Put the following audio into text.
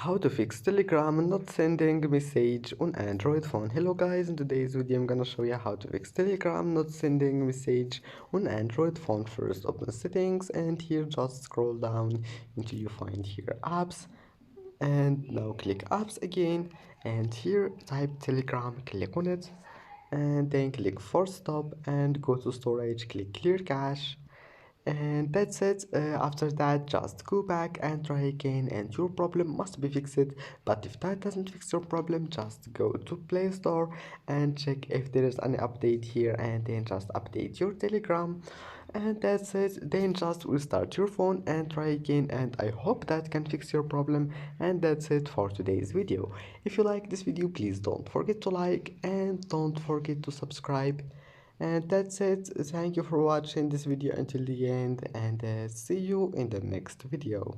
How to fix Telegram not sending message on Android phone. Hello guys, in today's video I'm gonna show you how to fix Telegram not sending message on Android phone. First open settings and here just scroll down until you find here apps, and now click apps again and here type Telegram, click on it and then click force stop and go to storage, click clear cache, and that's it. After that just go back and try again and your problem must be fixed. But if that doesn't fix your problem, just go to Play Store and check if there is any update here and then just update your Telegram, and that's it. Then just restart your phone and try again, and I hope that can fix your problem. And that's it for today's video. If you like this video, please don't forget to like and don't forget to subscribe. And that's it. Thank you for watching this video until the end, and see you in the next video.